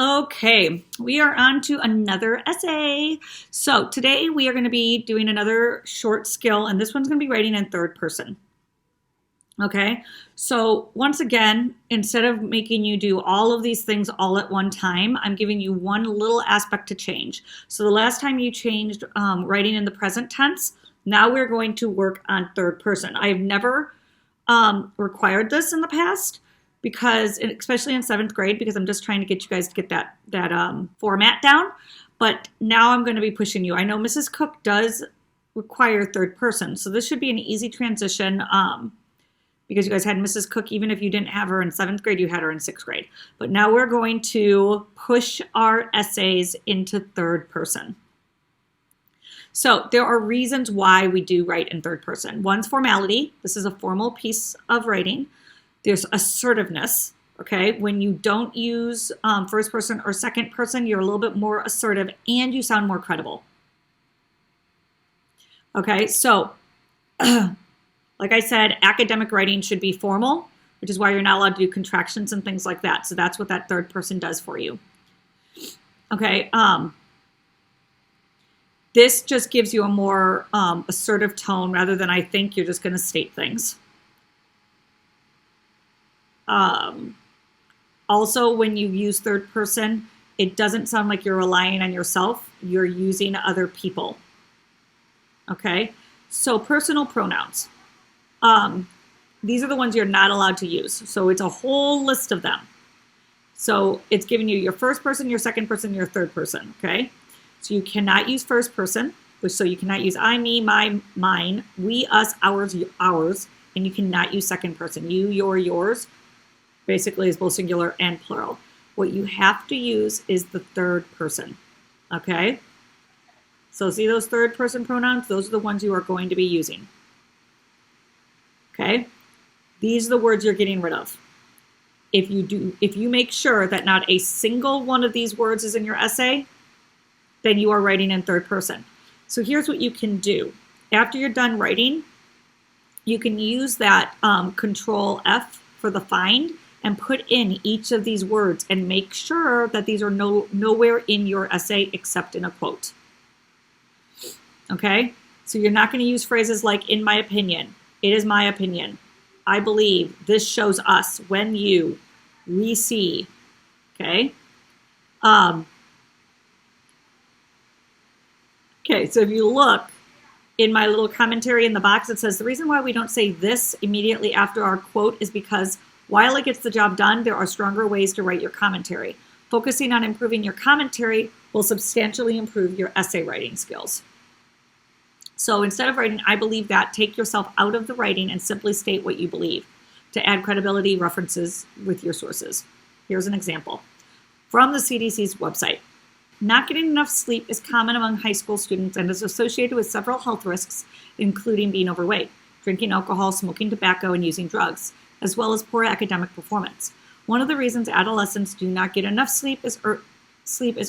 Okay, we are on to another essay. So today we are going to be doing another short skill, and this one's going to be writing in third person. Okay, so once again, instead of making you do all of these things all at one time, I'm giving you one little aspect to change. So the last time you changed writing in the present tense, now we're going to work on third person. I've never required this in the past because, especially in seventh grade, because I'm just trying to get you guys to get that format down. But now I'm going to be pushing you. I know Mrs. Cook does require third person, so this should be an easy transition. Because you guys had Mrs. Cook, even if you didn't have her in seventh grade, you had her in sixth grade. But now we're going to push our essays into third person. So there are reasons why we do write in third person. One's formality. This is a formal piece of writing. There's assertiveness. Okay, when you don't use first person or second person, you're a little bit more assertive and you sound more credible. Okay, so like I said, academic writing should be formal, which is why you're not allowed to do contractions and things like that. So that's what that third person does for you. Okay. This just gives you a more assertive tone rather than I think. You're just going to state things. Also, when you use third person, it doesn't sound like you're relying on yourself. You're using other people. Okay. So personal pronouns. These are the ones you're not allowed to use. So it's a whole list of them. So it's giving you your first person, your second person, your third person, okay? So you cannot use first person, so you cannot use I, me, my, mine, we, us, ours, ours, and you cannot use second person. You, your, yours, basically is both singular and plural. What you have to use is the third person, okay? So see those third person pronouns? Those are the ones you are going to be using. Okay, these are the words you're getting rid of. If you make sure that not a single one of these words is in your essay, then you are writing in third person. So here's what you can do. After you're done writing, you can use that Control F for the find and put in each of these words and make sure that these are nowhere in your essay except in a quote. Okay, so you're not going to use phrases like in my opinion. It is my opinion. I believe. This shows us. When you. We see. Okay. Okay, so if you look in my little commentary in the box, it says the reason why we don't say this immediately after our quote is because while it gets the job done, there are stronger ways to write your commentary. Focusing on improving your commentary will substantially improve your essay writing skills. So instead of writing, I believe that, take yourself out of the writing and simply state what you believe to add credibility references with your sources. Here's an example from the CDC's website. Not getting enough sleep is common among high school students and is associated with several health risks, including being overweight, drinking alcohol, smoking tobacco, and using drugs, as well as poor academic performance. One of the reasons adolescents do not get enough sleep is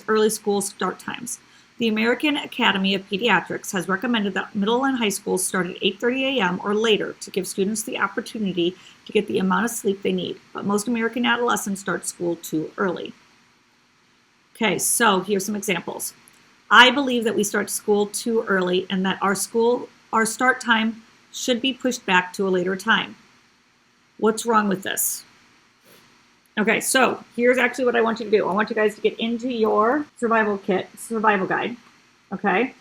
early school start times. The American Academy of Pediatrics has recommended that middle and high schools start at 8:30 a.m. or later to give students the opportunity to get the amount of sleep they need. But most American adolescents start school too early. Okay, so here's some examples. I believe that we start school too early and that our start time should be pushed back to a later time. What's wrong with this? Okay, so here's actually what I want you to do. I want you guys to get into your survival guide, okay?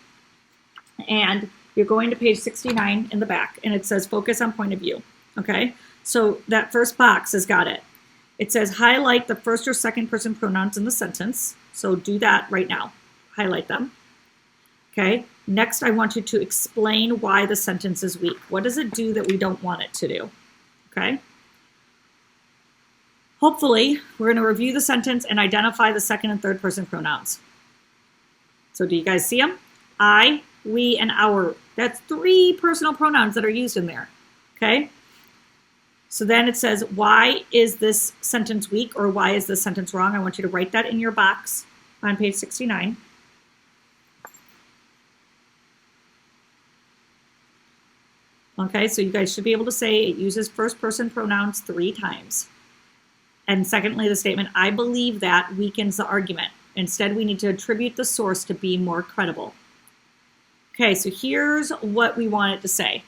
And you're going to page 69 in the back, and it says focus on point of view, okay? So that first box has got it. It says highlight the first or second person pronouns in the sentence. So do that right now. Highlight them, okay? Next, I want you to explain why the sentence is weak. What does it do that we don't want it to do, okay? Hopefully, we're going to review the sentence and identify the second and third person pronouns. So do you guys see them? I, we, and our. That's 3 personal pronouns that are used in there, okay? So then it says, why is this sentence weak or why is this sentence wrong? I want you to write that in your box on page 69. Okay, so you guys should be able to say it uses first person pronouns 3 times. And secondly, the statement, I believe that, weakens the argument. Instead, we need to attribute the source to be more credible. Okay, so here's what we want it to say.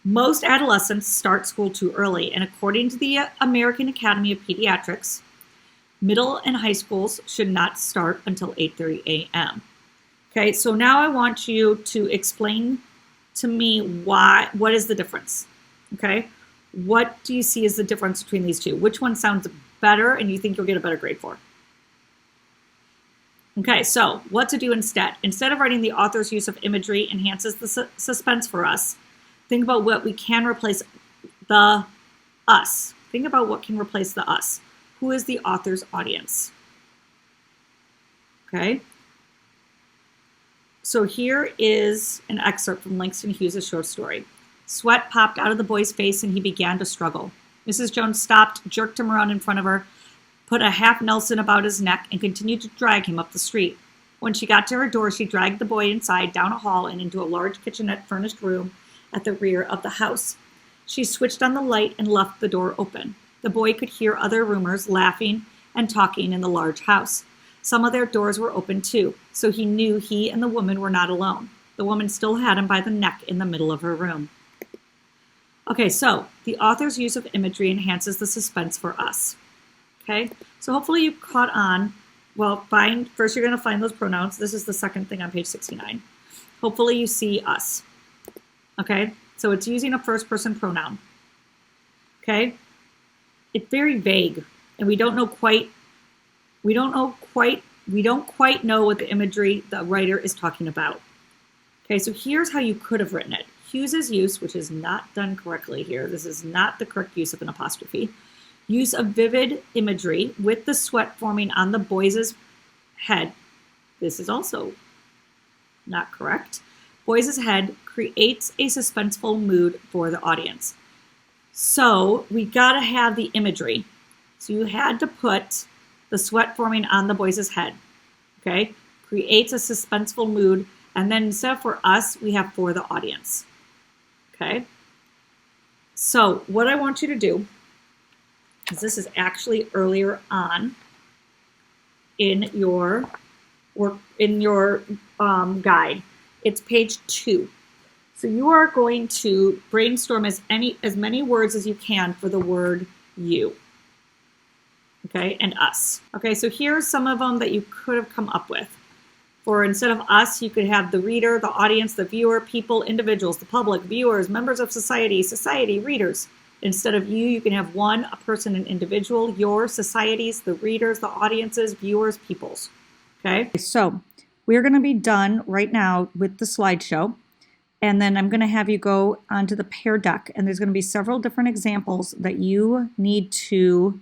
Most adolescents start school too early, and according to the American Academy of Pediatrics, middle and high schools should not start until 8:30 a.m. Okay, so now I want you to explain to me what is the difference? Okay, what do you see as the difference between these two? Which one sounds better and you think you'll get a better grade for? Okay, so what to do instead? Instead of writing the author's use of imagery enhances the suspense for us, think about what we can replace the us. Think about what can replace the us. Who is the author's audience? Okay. So here is an excerpt from Langston Hughes' short story. Sweat popped out of the boy's face and he began to struggle. Mrs. Jones stopped, jerked him around in front of her, put a half Nelson about his neck, and continued to drag him up the street. When she got to her door, she dragged the boy inside, down a hall, and into a large kitchenette-furnished room at the rear of the house. She switched on the light and left the door open. The boy could hear other roomers laughing and talking in the large house. Some of their doors were open too, so he knew he and the woman were not alone. The woman still had him by the neck in the middle of her room. Okay, so the author's use of imagery enhances the suspense for us. Okay, so hopefully you caught on. Well, first you're going to find those pronouns. This is the second thing on page 69. Hopefully you see us. Okay, so it's using a first person pronoun. Okay, it's very vague, and we don't quite know what the imagery the writer is talking about. Okay, so here's how you could have written it. Hughes's use, which is not done correctly here. This is not the correct use of an apostrophe. Use of vivid imagery with the sweat forming on the boy's head. This is also not correct. Boy's head creates a suspenseful mood for the audience. So we got to have the imagery. So you had to put the sweat forming on the boy's head. Okay? Creates a suspenseful mood. And then instead of for us, we have for the audience. Okay? So what I want you to do, because this is actually earlier on in your work, in your guide. It's page 2. So you are going to brainstorm as many words as you can for the word you. Okay, and us. Okay, so here's some of them that you could have come up with. For instead of us, you could have the reader, the audience, the viewer, people, individuals, the public, viewers, members of society, readers. Instead of you can have one, a person, an individual, your, societies, the readers, the audiences, viewers, peoples. Okay? So we're going to be done right now with the slideshow. And then I'm going to have you go onto the Pear Deck. And there's going to be several different examples that you need to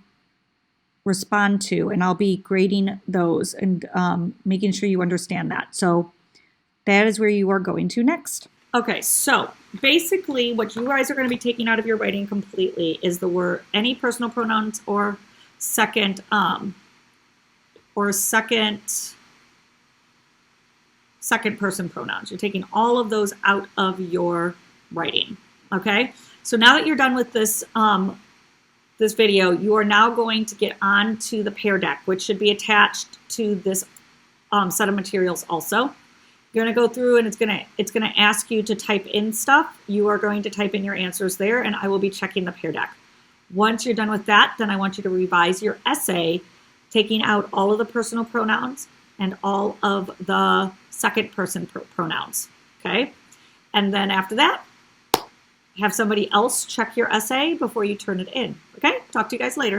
respond to. And I'll be grading those and making sure you understand that. So that is where you are going to next. Okay, so basically what you guys are going to be taking out of your writing completely is the word, any personal pronouns or second person pronouns. You're taking all of those out of your writing. Okay, so now that you're done with this this video, you are now going to get onto the Pear Deck, which should be attached to this set of materials also. You're going to go through and it's going to ask you to type in stuff. You are going to type in your answers there, and I will be checking the Pear Deck. Once you're done with that, then I want you to revise your essay, taking out all of the personal pronouns and all of the second person pronouns. Okay? And then after that, have somebody else check your essay before you turn it in. Okay? Talk to you guys later.